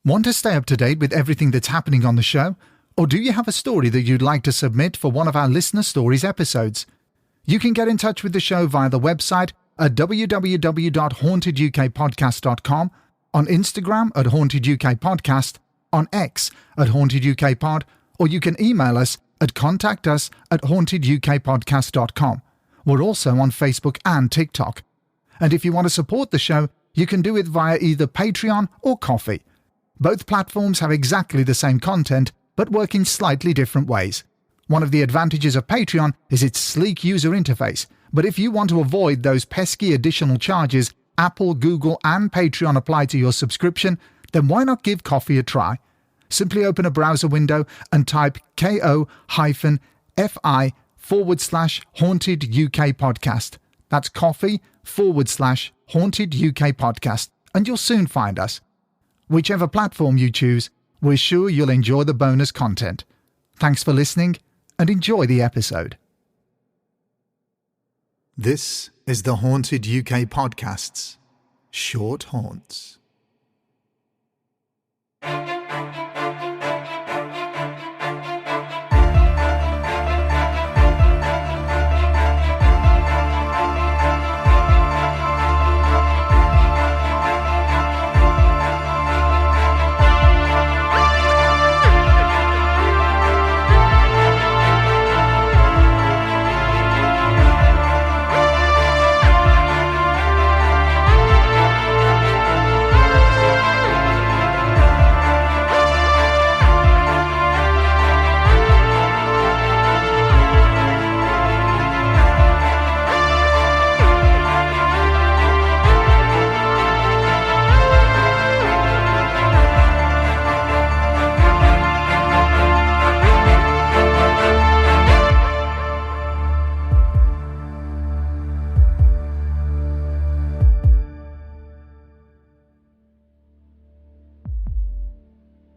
Want to stay up to date with everything that's happening on the show? Or do you have a story that you'd like to submit for one of our Listener Stories episodes? You can get in touch with the show via the website at www.hauntedukpodcast.com, on Instagram at hauntedukpodcast, on X at hauntedukpod, or you can email us at contactus@hauntedukpodcast.com. We're also on Facebook and TikTok. And if you want to support the show, you can do it via either Patreon or Ko-fi. Both platforms have exactly the same content, but work in slightly different ways. One of the advantages of Patreon is its sleek user interface, but if you want to avoid those pesky additional charges Apple, Google, and Patreon apply to your subscription, then why not give Ko-fi a try? Simply open a browser window and type ko-fi/Haunted UK Podcast. That's Ko-fi/Haunted UK Podcast, and you'll soon find us. Whichever platform you choose, we're sure you'll enjoy the bonus content. Thanks for listening, and enjoy the episode. This is the Haunted UK Podcast's Short Haunts.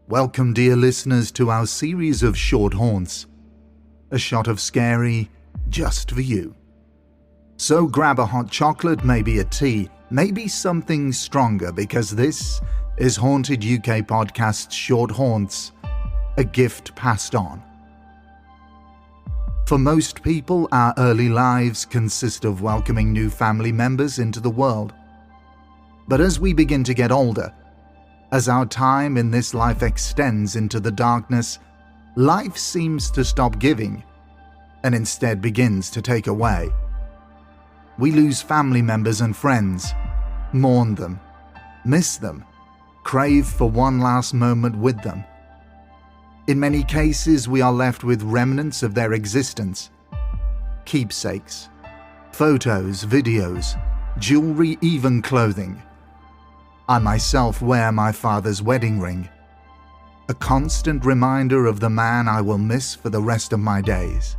Welcome, dear listeners, to our series of short haunts. A shot of scary just for you. So grab a hot chocolate, maybe a tea, maybe something stronger, because this is Haunted UK Podcast's Short Haunts, a gift passed on. For most people, our early lives consist of welcoming new family members into the world. But as we begin to get older, as our time in this life extends into the darkness, life seems to stop giving and instead begins to take away. We lose family members and friends, mourn them, miss them, crave for one last moment with them. In many cases, we are left with remnants of their existence, keepsakes, photos, videos, jewelry, even clothing. I myself wear my father's wedding ring, a constant reminder of the man I will miss for the rest of my days.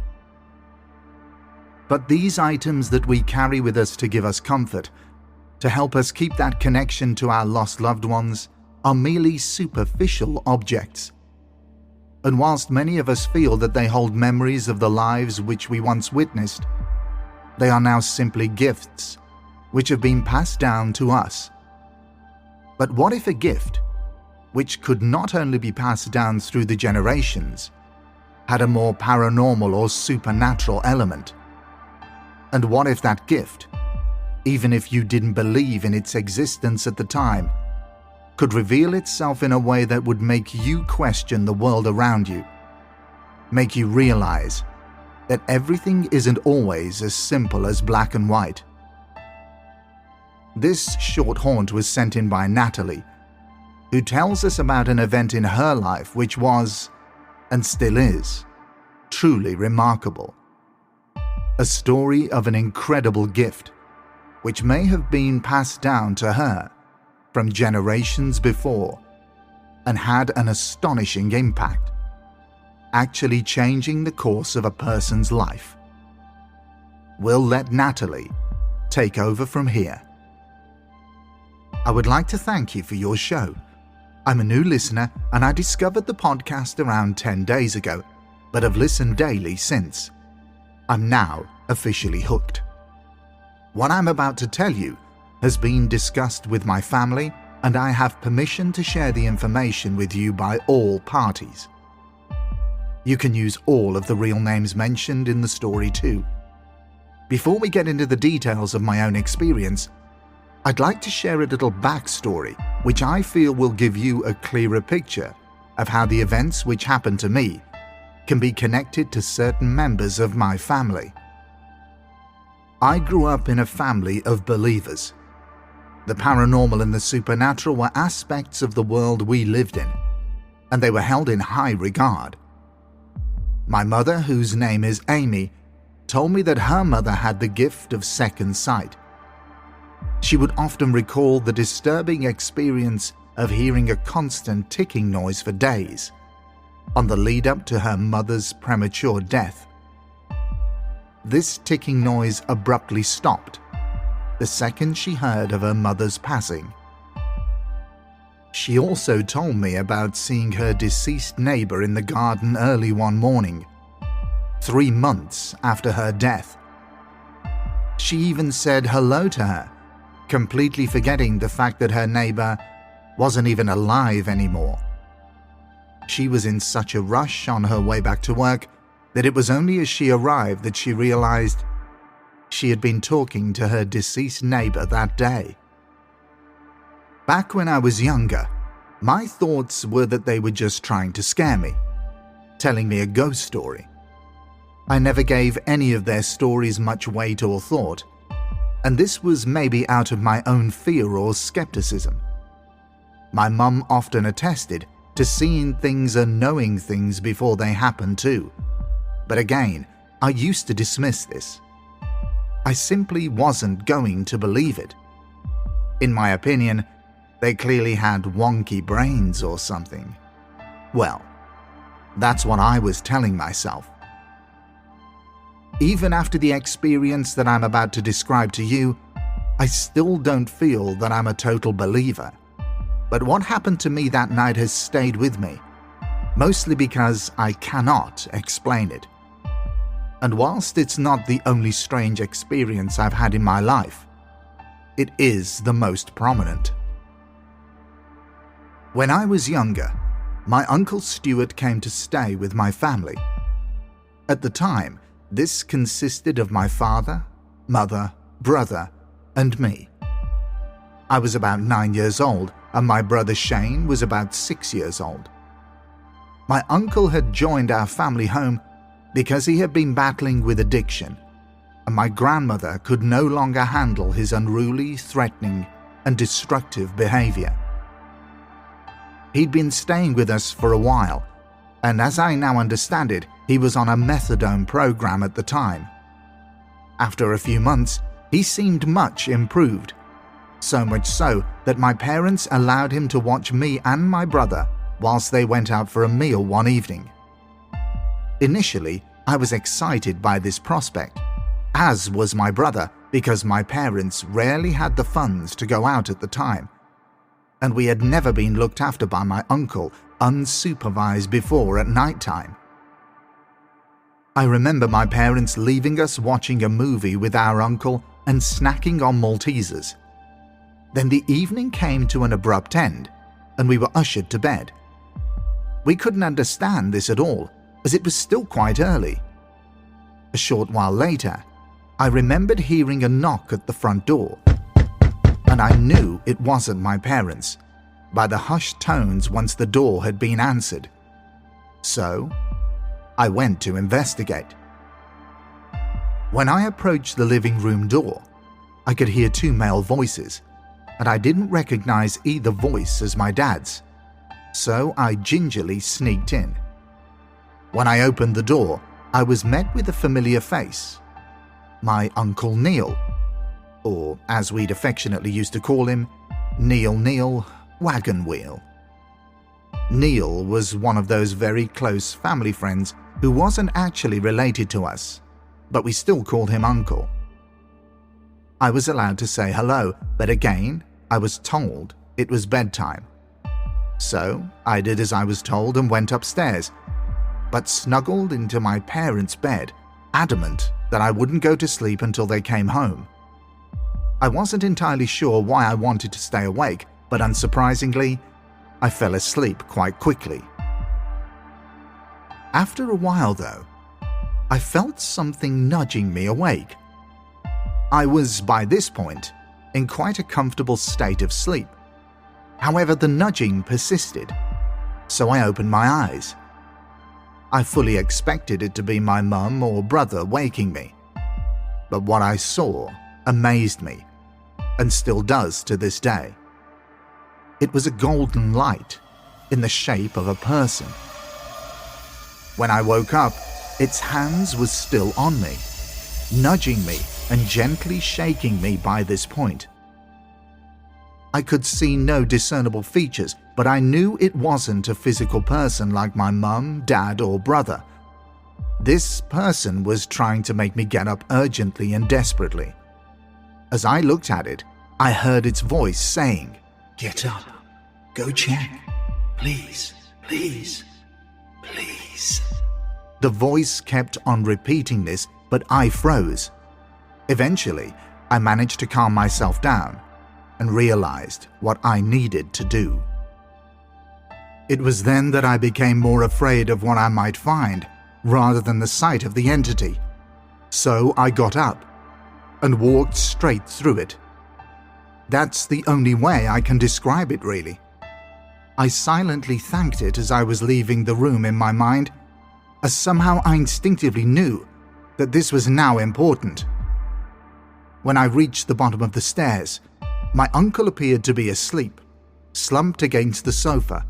But these items that we carry with us to give us comfort, to help us keep that connection to our lost loved ones, are merely superficial objects. And whilst many of us feel that they hold memories of the lives which we once witnessed, they are now simply gifts which have been passed down to us. But what if a gift, which could not only be passed down through the generations, had a more paranormal or supernatural element? And what if that gift, even if you didn't believe in its existence at the time, could reveal itself in a way that would make you question the world around you, make you realize that everything isn't always as simple as black and white? This short haunt was sent in by Natalie, who tells us about an event in her life which was, and still is, truly remarkable. A story of an incredible gift, which may have been passed down to her from generations before and had an astonishing impact, actually changing the course of a person's life. We'll let Natalie take over from here. I would like to thank you for your show. I'm a new listener and I discovered the podcast around 10 days ago, but have listened daily since. I'm now officially hooked. What I'm about to tell you has been discussed with my family and I have permission to share the information with you by all parties. You can use all of the real names mentioned in the story too. Before we get into the details of my own experience, I'd like to share a little backstory which I feel will give you a clearer picture of how the events which happened to me can be connected to certain members of my family. I grew up in a family of believers. The paranormal and the supernatural were aspects of the world we lived in, and they were held in high regard. My mother, whose name is Amy, told me that her mother had the gift of second sight. She would often recall the disturbing experience of hearing a constant ticking noise for days, on the lead up to her mother's premature death. This ticking noise abruptly stopped the second she heard of her mother's passing. She also told me about seeing her deceased neighbor in the garden early one morning, 3 months after her death. She even said hello to her, completely forgetting the fact that her neighbor wasn't even alive anymore. She was in such a rush on her way back to work that it was only as she arrived that she realized she had been talking to her deceased neighbor that day. Back when I was younger, my thoughts were that they were just trying to scare me, telling me a ghost story. I never gave any of their stories much weight or thought, and this was maybe out of my own fear or skepticism. My mum often attested to seeing things and knowing things before they happened too, but again, I used to dismiss this. I simply wasn't going to believe it. In my opinion, they clearly had wonky brains or something. Well, that's what I was telling myself. Even after the experience that I'm about to describe to you, I still don't feel that I'm a total believer. But what happened to me that night has stayed with me, mostly because I cannot explain it. And whilst it's not the only strange experience I've had in my life, it is the most prominent. When I was younger, my Uncle Stuart came to stay with my family. At the time, this consisted of my father, mother, brother, and me. I was about 9 years old, and my brother Shane was about 6 years old. My uncle had joined our family home because he had been battling with addiction, and my grandmother could no longer handle his unruly, threatening, and destructive behavior. He'd been staying with us for a while, and as I now understand it, he was on a methadone program at the time. After a few months, he seemed much improved, so much so that my parents allowed him to watch me and my brother whilst they went out for a meal one evening. Initially, I was excited by this prospect, as was my brother, because my parents rarely had the funds to go out at the time, and we had never been looked after by my uncle unsupervised before at night time. I remember my parents leaving us watching a movie with our uncle and snacking on Maltesers. Then the evening came to an abrupt end, and we were ushered to bed. We couldn't understand this at all, as it was still quite early. A short while later, I remembered hearing a knock at the front door, and I knew it wasn't my parents by the hushed tones once the door had been answered. So, I went to investigate. When I approached the living room door, I could hear 2 male voices, and I didn't recognize either voice as my dad's, so I gingerly sneaked in. When I opened the door, I was met with a familiar face. My Uncle Neil, or as we'd affectionately used to call him, Neil Wagon Wheel. Neil was one of those very close family friends who wasn't actually related to us, but we still called him Uncle. I was allowed to say hello, but again, I was told it was bedtime. So I did as I was told and went upstairs, but snuggled into my parents' bed, adamant that I wouldn't go to sleep until they came home. I wasn't entirely sure why I wanted to stay awake, but unsurprisingly, I fell asleep quite quickly. After a while, though, I felt something nudging me awake. I was, by this point, in quite a comfortable state of sleep. However, the nudging persisted, so I opened my eyes. I fully expected it to be my mum or brother waking me, but what I saw amazed me, and still does to this day. It was a golden light in the shape of a person. When I woke up, its hands was still on me, nudging me and gently shaking me by this point. I could see no discernible features, but I knew it wasn't a physical person like my mum, dad, or brother. This person was trying to make me get up urgently and desperately. As I looked at it, I heard its voice saying, "Get up. Go check. Please, please, please." The voice kept on repeating this, but I froze. Eventually, I managed to calm myself down and realized what I needed to do. It was then that I became more afraid of what I might find rather than the sight of the entity. So I got up and walked straight through it. That's the only way I can describe it, really. I silently thanked it as I was leaving the room in my mind, as somehow I instinctively knew that this was now important. When I reached the bottom of the stairs, my uncle appeared to be asleep, slumped against the sofa.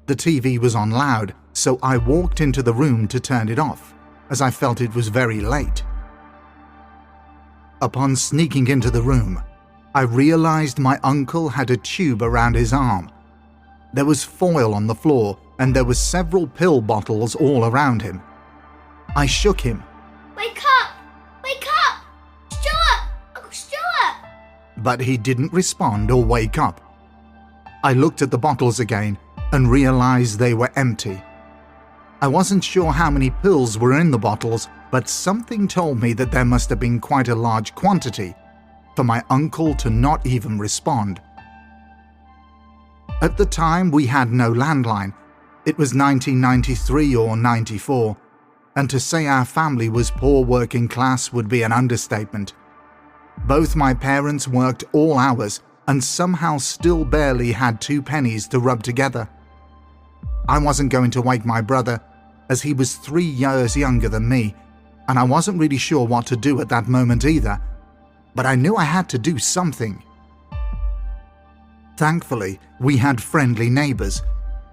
The TV was on loud, so I walked into the room to turn it off, as I felt it was very late. Upon sneaking into the room, I realized my uncle had a tube around his arm. There was foil on the floor, and there were several pill bottles all around him. I shook him. "Wake up! Wake up! Stuart! Uncle Stuart!" But he didn't respond or wake up. I looked at the bottles again and realized they were empty. I wasn't sure how many pills were in the bottles, but something told me that there must have been quite a large quantity for my uncle to not even respond. At the time, we had no landline. It was 1993 or 94, and to say our family was poor working class would be an understatement. Both my parents worked all hours and somehow still barely had 2 pennies to rub together. I wasn't going to wake my brother, as he was 3 years younger than me, and I wasn't really sure what to do at that moment either, but I knew I had to do something. Thankfully, we had friendly neighbors,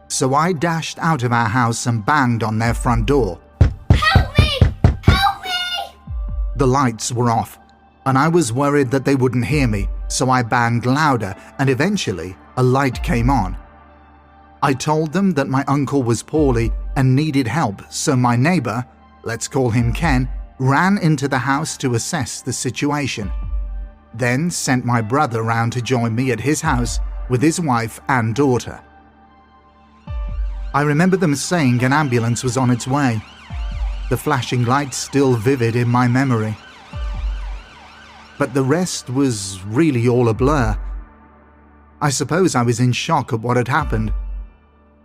so I dashed out of our house and banged on their front door. "Help me! Help me!" The lights were off, and I was worried that they wouldn't hear me, so I banged louder, and eventually a light came on. I told them that my uncle was poorly and needed help, so my neighbor, let's call him Ken, ran into the house to assess the situation, then sent my brother round to join me at his house with his wife and daughter. I remember them saying an ambulance was on its way, the flashing lights still vivid in my memory. But the rest was really all a blur. I suppose I was in shock at what had happened.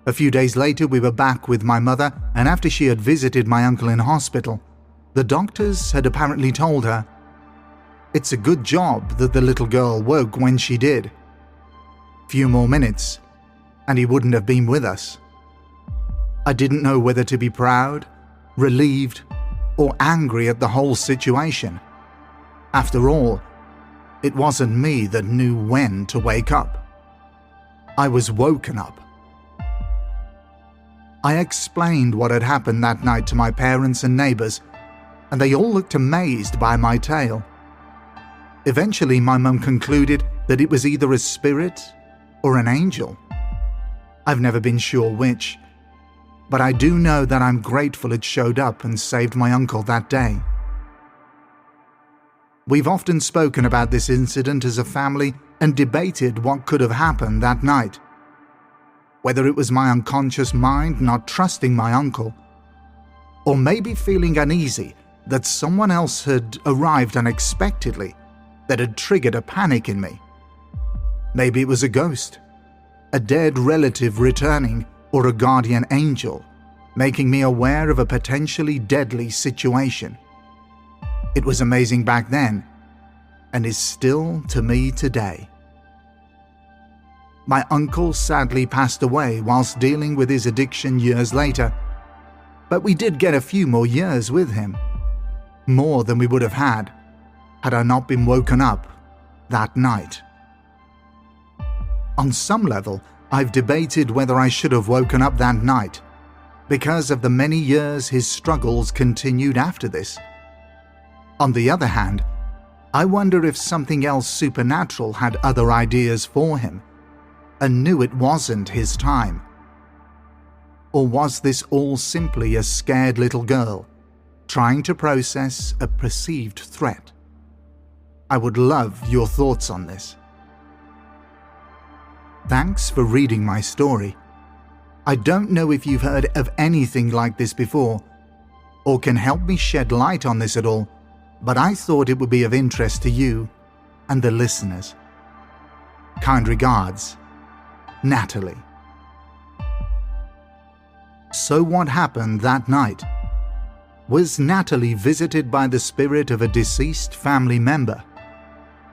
A few days later, we were back with my mother, and after she had visited my uncle in hospital, the doctors had apparently told her, "It's a good job that the little girl woke when she did. Few more minutes, and he wouldn't have been with us." I didn't know whether to be proud, relieved, or angry at the whole situation. After all, it wasn't me that knew when to wake up. I was woken up. I explained what had happened that night to my parents and neighbors, and they all looked amazed by my tale. Eventually, my mum concluded that it was either a spirit or an angel. I've never been sure which, but I do know that I'm grateful it showed up and saved my uncle that day. We've often spoken about this incident as a family and debated what could have happened that night. Whether it was my unconscious mind not trusting my uncle, or maybe feeling uneasy that someone else had arrived unexpectedly that had triggered a panic in me. Maybe it was a ghost, a dead relative returning, or a guardian angel, making me aware of a potentially deadly situation. It was amazing back then, and is still to me today. My uncle sadly passed away whilst dealing with his addiction years later, but we did get a few more years with him, more than we would have had I not been woken up that night. On some level, I've debated whether I should have woken up that night because of the many years his struggles continued after this. On the other hand, I wonder if something else supernatural had other ideas for him and knew it wasn't his time. Or was this all simply a scared little girl trying to process a perceived threat? I would love your thoughts on this. Thanks for reading my story. I don't know if you've heard of anything like this before, or can help me shed light on this at all, but I thought it would be of interest to you and the listeners. Kind regards, Natalie. So what happened that night? Was Natalie visited by the spirit of a deceased family member?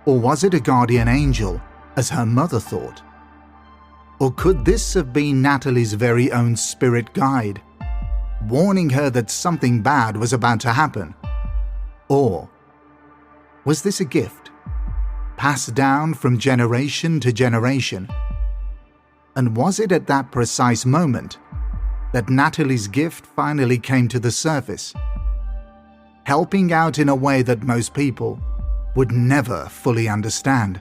Or was it a guardian angel, as her mother thought? Or could this have been Natalie's very own spirit guide, warning her that something bad was about to happen? Or was this a gift, passed down from generation to generation? And was it at that precise moment that Natalie's gift finally came to the surface, helping out in a way that most people would never fully understand?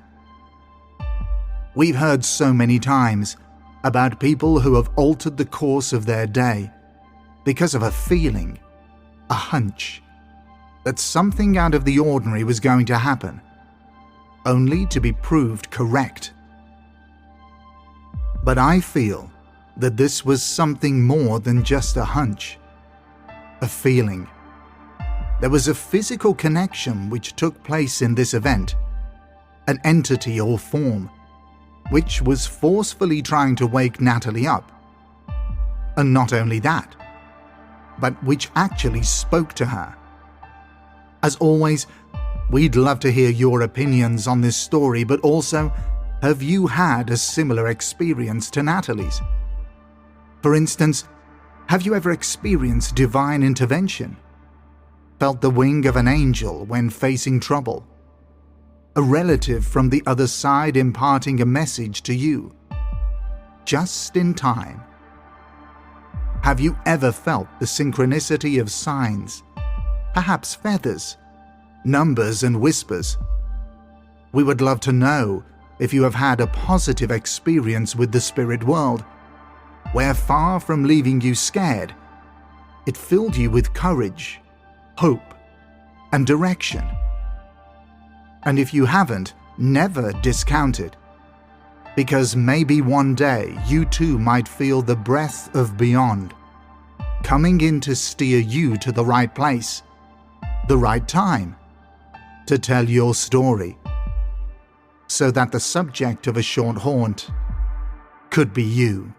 We've heard so many times about people who have altered the course of their day because of a feeling, a hunch, that something out of the ordinary was going to happen, only to be proved correct. But I feel that this was something more than just a hunch, a feeling. There was a physical connection which took place in this event, an entity or form, which was forcefully trying to wake Natalie up. And not only that, but which actually spoke to her. As always, we'd love to hear your opinions on this story, but also, have you had a similar experience to Natalie's? For instance, have you ever experienced divine intervention? Felt the wing of an angel when facing trouble? A relative from the other side imparting a message to you, just in time? Have you ever felt the synchronicity of signs, perhaps feathers, numbers and whispers? We would love to know if you have had a positive experience with the spirit world, where far from leaving you scared, it filled you with courage, hope, and direction. And if you haven't, never discount it, because maybe one day you too might feel the breath of beyond, coming in to steer you to the right place, the right time, to tell your story, so that the subject of a short haunt could be you.